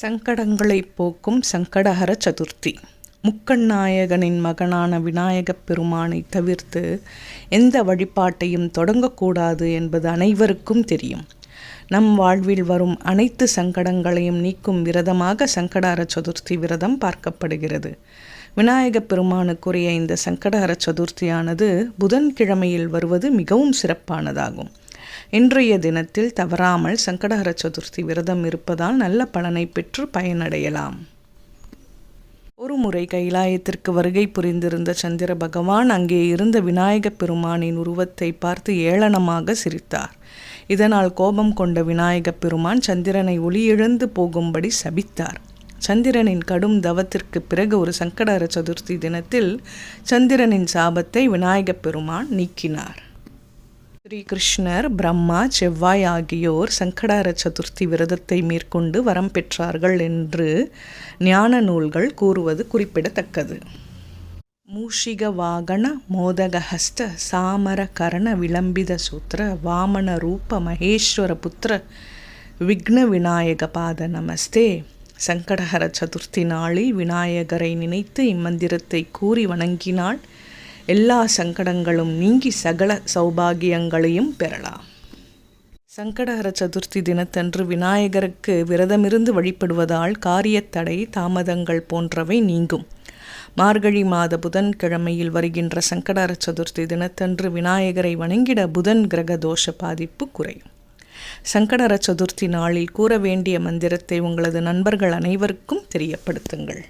சங்கடங்களை போக்கும் சங்கடஹர சதுர்த்தி. முக்கண்ணாயகனின் மகனான விநாயகப் பெருமானை தவிர்த்து எந்த வழிபாட்டையும் தொடங்கக்கூடாது என்பது அனைவருக்கும் தெரியும். நம் வாழ்வில் வரும் அனைத்து சங்கடங்களையும் நீக்கும் விரதமாக சங்கடஹர சதுர்த்தி விரதம் பார்க்கப்படுகிறது. விநாயகப் பெருமானுக்குரிய இந்த சங்கடஹர சதுர்த்தியானது புதன்கிழமையில் வருவது மிகவும் சிறப்பானதாகும். இன்றைய தினத்தில் தவறாமல் சங்கடஹர சதுர்த்தி விரதம் இருப்பதால் நல்ல பலனை பெற்று பயனடையலாம். ஒரு முறை கைலாயத்திற்கு வருகை புரிந்திருந்த சந்திர பகவான் அங்கே இருந்த விநாயகப் பெருமானின் உருவத்தை பார்த்து ஏளனமாக சிரித்தார். இதனால் கோபம் கொண்ட விநாயகப் பெருமான் சந்திரனை ஒளியிழந்து போகும்படி சபித்தார். சந்திரனின் கடும் தவத்திற்கு பிறகு ஒரு சங்கடஹர சதுர்த்தி தினத்தில் சந்திரனின் சாபத்தை விநாயகப் பெருமான் நீக்கினார். ஸ்ரீ கிருஷ்ணர், பிரம்மா, செவ்வாய் ஆகியோர் சங்கடஹர சதுர்த்தி விரதத்தை மேற்கொண்டு வரம் பெற்றார்கள் என்று ஞான நூல்கள் கூறுவது குறிப்பிடத்தக்கது. மூஷிக வாகன மோதகஹஸ்த சாமர கரண விளம்பித சூத்திர வாமன ரூப மகேஸ்வர புத்திர விக்ன விநாயக பாத நமஸ்தே. சங்கடஹர சதுர்த்தி நாளில் விநாயகரை நினைத்து இம்மந்திரத்தை கூறி வணங்கினால் எல்லா சங்கடங்களும் நீங்கி சகல சௌபாகியங்களையும் பெறலாம். சங்கடஹர சதுர்த்தி தினத்தன்று விநாயகருக்கு விரதமிருந்து வழிபடுவதால் காரியத்தடை, தாமதங்கள் போன்றவை நீங்கும். மார்கழி மாத புதன்கிழமையில் வருகின்ற சங்கடஹர சதுர்த்தி தினத்தன்று விநாயகரை வணங்கிட புதன் கிரக தோஷ பாதிப்பு குறையும். சங்கடஹர சதுர்த்தி நாளில் கூற வேண்டிய மந்திரத்தை உங்களது நண்பர்கள் அனைவருக்கும் தெரியப்படுத்துங்கள்.